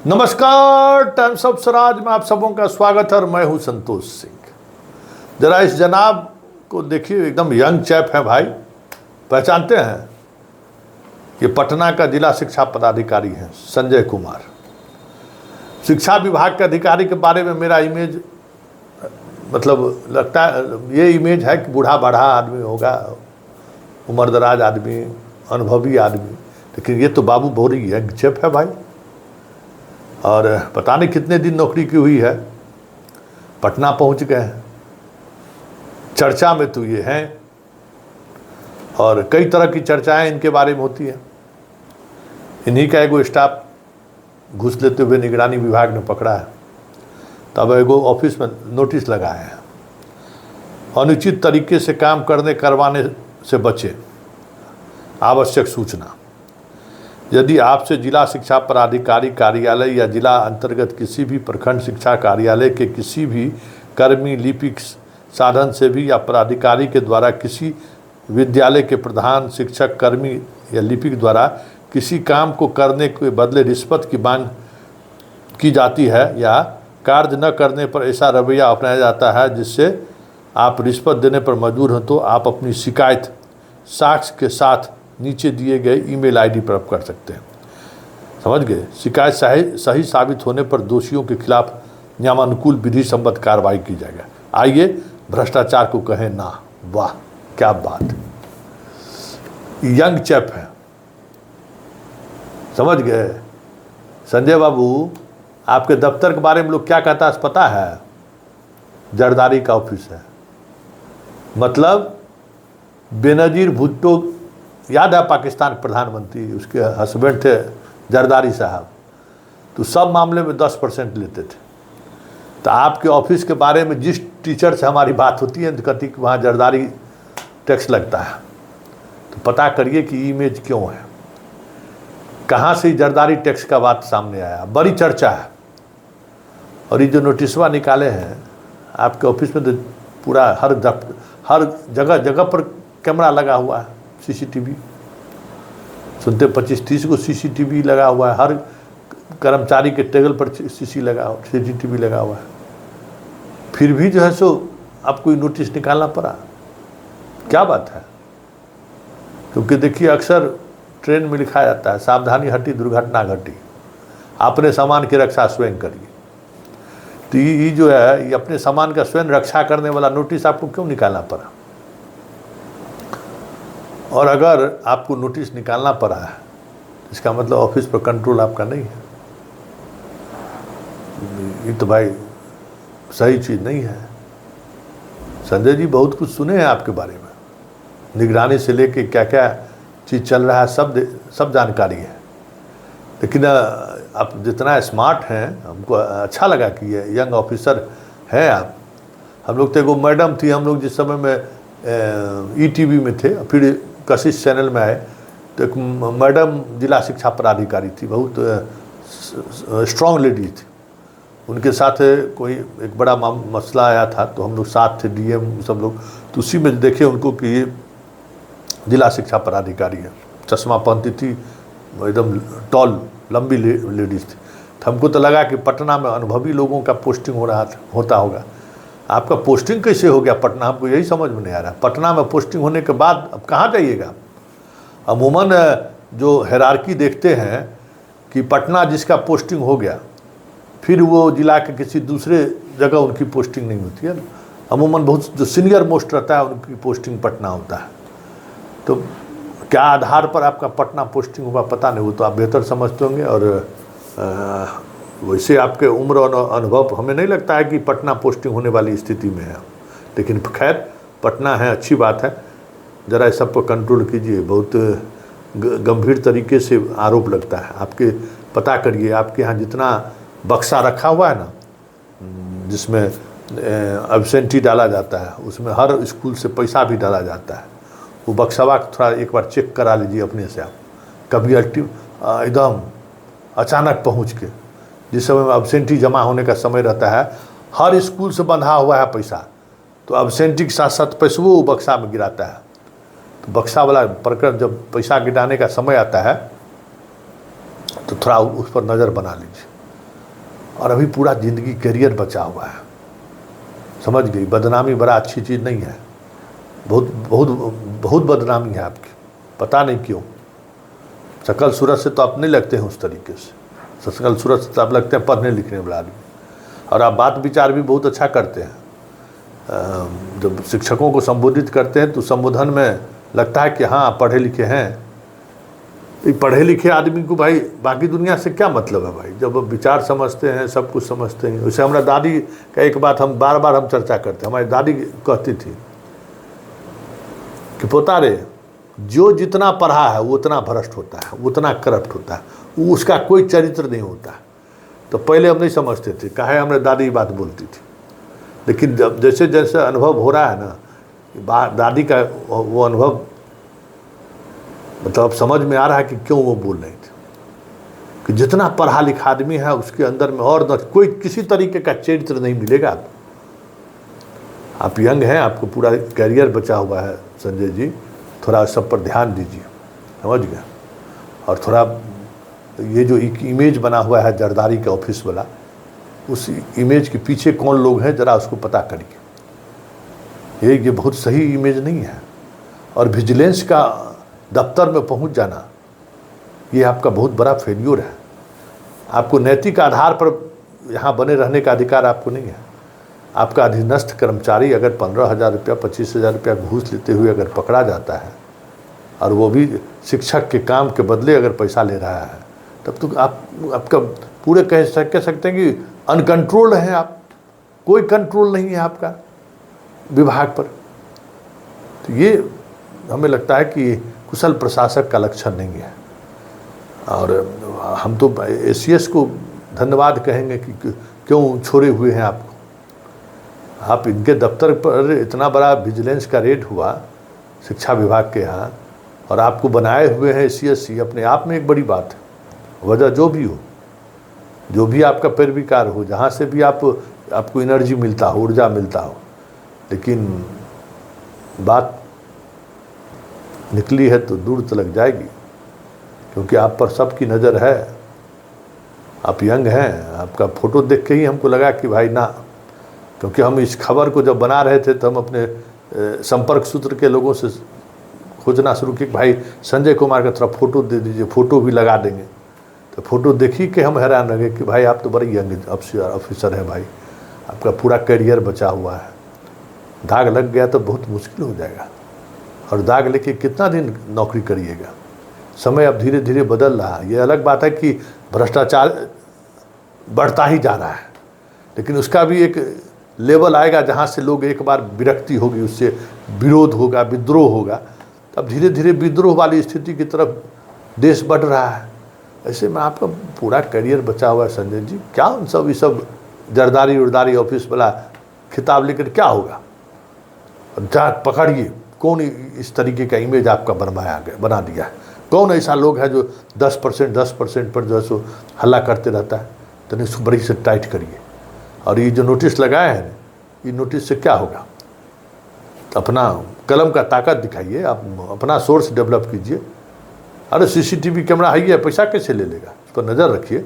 नमस्कार, times of Swaraj में आप सबों का स्वागत है और मैं हूं संतोष सिंह। जरा इस जनाब को देखिए, एकदम यंग चैप है भाई, पहचानते हैं? ये पटना का जिला शिक्षा पदाधिकारी हैं संजय कुमार। शिक्षा विभाग के अधिकारी के बारे में मेरा इमेज मतलब लगता है, ये इमेज है कि बूढ़ा बाढ़ा आदमी होगा, उम्रदराज आदमी, अनुभवी आदमी, लेकिन ये तो बाबू बोरी यंग चैप है भाई। और पता नहीं कितने दिन नौकरी की हुई है, पटना पहुंच गए हैं, चर्चा में तो ये हैं और कई तरह की चर्चाएं इनके बारे में होती हैं। इन्हीं का एगो स्टाफ घुस लेते हुए निगरानी विभाग ने पकड़ा है, तब एगो ऑफिस में नोटिस लगाया है, अनुचित तरीके से काम करवाने से बचे, आवश्यक सूचना। यदि आपसे जिला शिक्षा पदाधिकारी कार्यालय या जिला अंतर्गत किसी भी प्रखंड शिक्षा कार्यालय के किसी भी कर्मी लिपिक साधन से भी या पदाधिकारी के द्वारा किसी विद्यालय के प्रधान शिक्षक कर्मी या लिपिक द्वारा किसी काम को करने के बदले रिश्वत की मांग की जाती है या कार्य न करने पर ऐसा रवैया अपनाया जाता है जिससे आप रिश्वत देने पर मजबूर हो, तो आप अपनी शिकायत साक्ष्य के साथ नीचे दिए गए ईमेल आईडी पर कर सकते हैं। समझ गए? शिकायत सही साबित होने पर दोषियों के खिलाफ नियमानुकूल विधि सम्मत कार्रवाई की जाएगी। आइए भ्रष्टाचार को कहें ना। वाह क्या बात, यंग चैप है, समझ गए? संजय बाबू, आपके दफ्तर के बारे में लोग क्या कहता है पता है? जरदारी का ऑफिस है। मतलब बेनजीर भुट्टो, याद है पाकिस्तान के प्रधानमंत्री, उसके हस्बैंड थे जरदारी साहब, तो सब मामले में 10% लेते थे। तो आपके ऑफिस के बारे में जिस टीचर से हमारी बात होती है तो कहती कि वहाँ जरदारी टैक्स लगता है। तो पता करिए कि इमेज क्यों है, कहाँ से जरदारी टैक्स का बात सामने आया, बड़ी चर्चा है। और ये जो नोटिसवा निकाले हैं आपके ऑफिस में, तो पूरा हर जगह जगह पर कैमरा लगा हुआ है, सीसीटीवी। सुनते 25-30 को सीसीटीवी लगा हुआ है, हर कर्मचारी के टेबल पर सीसीटीवी लगा हुआ है। फिर भी जो है सो आपको नोटिस निकालना पड़ा, क्या बात है? क्योंकि देखिए अक्सर ट्रेन में लिखा जाता है सावधानी हटी दुर्घटना घटी, अपने सामान की रक्षा स्वयं करिए। तो ये जो है, ये अपने सामान का स्वयं रक्षा करने वाला नोटिस आपको क्यों निकालना पड़ा? और अगर आपको नोटिस निकालना पड़ा है, इसका मतलब ऑफिस पर कंट्रोल आपका नहीं है। ये तो भाई सही चीज़ नहीं है। संजय जी बहुत कुछ सुने हैं आपके बारे में, निगरानी से लेके क्या क्या चीज़ चल रहा है सब जानकारी है। लेकिन आप जितना स्मार्ट हैं, हमको अच्छा लगा कि ये यंग ऑफिसर हैं आप। हम लोग तो एगो मैडम थी, हम लोग जिस समय में ईटीवी में थे, फिर कशिश चैनल में आए, तो एक मैडम जिला शिक्षा पदाधिकारी थी, बहुत स्ट्रॉन्ग लेडी थी। उनके साथ कोई एक बड़ा मसला आया था, तो हम लोग साथ थे, डीएम सब लोग, तो उसी में देखे उनको कि ये जिला शिक्षा पदाधिकारी है। चश्मा पहनती थी, एकदम टॉल लंबी लेडीज थी। तो हमको तो लगा कि पटना में अनुभवी लोगों का पोस्टिंग होता होगा। आपका पोस्टिंग कैसे हो गया पटना, हमको यही समझ में नहीं आ रहा। पटना में पोस्टिंग होने के बाद अब कहाँ जाइएगा? अमूमन जो हायरार्की देखते हैं कि पटना जिसका पोस्टिंग हो गया, फिर वो जिला के किसी दूसरे जगह उनकी पोस्टिंग नहीं होती है। अमूमन बहुत जो सीनियर मोस्ट रहता है उनकी पोस्टिंग पटना होता है। तो क्या आधार पर आपका पटना पोस्टिंग हुआ पता नहीं, वो तो आप बेहतर समझते होंगे। और वैसे आपके उम्र और अनुभव, हमें नहीं लगता है कि पटना पोस्टिंग होने वाली स्थिति में है। लेकिन खैर, पटना है, अच्छी बात है। ज़रा इस सब पर कंट्रोल कीजिए, बहुत गंभीर तरीके से आरोप लगता है। आपके पता करिए, आपके यहाँ जितना बक्सा रखा हुआ है ना, जिसमें एब्सेंटी डाला जाता है, उसमें हर स्कूल से पैसा भी डाला जाता है। वो बक्सवा थोड़ा एक बार चेक करा लीजिए अपने से आप। कभी एकदम अचानक पहुँच के, जिस समय में एब्सेंटी जमा होने का समय रहता है, हर स्कूल से बंधा हुआ है पैसा, तो एब्सेंटी के साथ साथ पैसा वो बक्सा में गिराता है। तो बक्सा वाला प्रकरण जब पैसा गिराने का समय आता है, तो थोड़ा उस पर नज़र बना लीजिए। और अभी पूरा ज़िंदगी करियर बचा हुआ है। समझ गई, बदनामी बड़ा अच्छी चीज़ नहीं है, बहुत बहुत बहुत बदनामी है आपकी, पता नहीं क्यों। शकल सूरत से तो आप नहीं लगते हैं उस तरीके से, शकल सूरत से तो आप लगते हैं पढ़ने लिखने वाला आदमी, और आप बात विचार भी बहुत अच्छा करते हैं। जब शिक्षकों को संबोधित करते हैं तो संबोधन में लगता है कि हाँ पढ़े लिखे हैं। तो पढ़े लिखे आदमी को भाई बाकी दुनिया से क्या मतलब है भाई, जब विचार समझते हैं, सब कुछ समझते हैं। वैसे हमारा दादी का एक बात हम बार बार हम चर्चा करते हैं, हमारी दादी कहती थी कि पोता रे, जो जितना पढ़ा है वो उतना भ्रष्ट होता है, उतना करप्ट होता है, वो उसका कोई चरित्र नहीं होता। तो पहले हम नहीं समझते थे, काहे हमारी दादी ये बात बोलती थी। लेकिन जब जैसे जैसे अनुभव हो रहा है ना, दादी का वो अनुभव मतलब अब समझ में आ रहा है कि क्यों वो बोल रही थी, कि जितना पढ़ा लिखा आदमी है उसके अंदर में और न कोई किसी तरीके का चरित्र नहीं मिलेगा। आप यंग हैं, आपको पूरा करियर बचा हुआ है संजय जी, थोड़ा सब पर ध्यान दीजिए, समझ गए। और थोड़ा ये जो एक इमेज बना हुआ है जरदारी के ऑफिस वाला, उस इमेज के पीछे कौन लोग हैं ज़रा उसको पता करिए। ये बहुत सही इमेज नहीं है। और विजिलेंस का दफ्तर में पहुंच जाना, ये आपका बहुत बड़ा फेल्योर है। आपको नैतिक आधार पर यहाँ बने रहने का अधिकार आपको नहीं है। आपका अधीनस्थ कर्मचारी अगर 15,000 रुपया 25,000 रुपया घूस लेते हुए अगर पकड़ा जाता है, और वो भी शिक्षक के काम के बदले अगर पैसा ले रहा है, तब तो आपका पूरे कह सकते हैं कि अनकंट्रोल्ड हैं आप, कोई कंट्रोल नहीं है आपका विभाग पर। तो ये हमें लगता है कि कुशल प्रशासक का लक्षण नहीं है। और हम तो एसीएस को धन्यवाद कहेंगे कि क्यों छोड़े हुए हैं आपको। आप इनके दफ्तर पर इतना बड़ा विजिलेंस का रेड हुआ शिक्षा विभाग के यहाँ, और आपको बनाए हुए हैं एसीएस, अपने आप में एक बड़ी बात है। वजह जो भी हो, जो भी आपका पैरविकार हो, जहाँ से भी आपको एनर्जी मिलता हो, ऊर्जा मिलता हो, लेकिन बात निकली है तो दूर तक जाएगी, क्योंकि आप पर सबकी नज़र है। आप यंग हैं, आपका फ़ोटो देख के ही हमको लगा कि भाई ना, क्योंकि हम इस खबर को जब बना रहे थे तो हम अपने संपर्क सूत्र के लोगों से खोजना शुरू किया कि भाई संजय कुमार का थोड़ा फ़ोटो दे दीजिए, फ़ोटो भी लगा देंगे। तो फ़ोटो देखी के हम हैरान रह गए कि भाई आप तो बड़े यंग ऑफिसर हैं भाई, आपका पूरा करियर बचा हुआ है। दाग लग गया तो बहुत मुश्किल हो जाएगा, और दाग लेके कितना दिन नौकरी करिएगा। समय अब धीरे धीरे बदल रहा है। ये अलग बात है कि भ्रष्टाचार बढ़ता ही जा रहा है, लेकिन उसका भी एक लेवल आएगा जहाँ से लोग एक बार विरक्ति होगी, उससे विरोध होगा, विद्रोह होगा, तब धीरे धीरे विद्रोह वाली स्थिति की तरफ देश बढ़ रहा है। ऐसे में आपका पूरा करियर बचा हुआ है संजय जी, क्या ये सब जरदारी उर्दारी ऑफिस वाला खिताब लेकर क्या होगा। जा पकड़िए कौन इस तरीके का इमेज आपका बना दिया है। कौन ऐसा लोग है जो 10% पर जो है सो हल्ला करते रहता है। तो इसको बड़ी से टाइट करिए। और ये जो नोटिस लगाए हैं, ये नोटिस से क्या होगा, अपना कलम का ताकत दिखाइए, आप अपना सोर्स डेवलप कीजिए। अरे सीसीटीवी कैमरा है, पैसा कैसे ले लेगा, उस पर नज़र रखिए।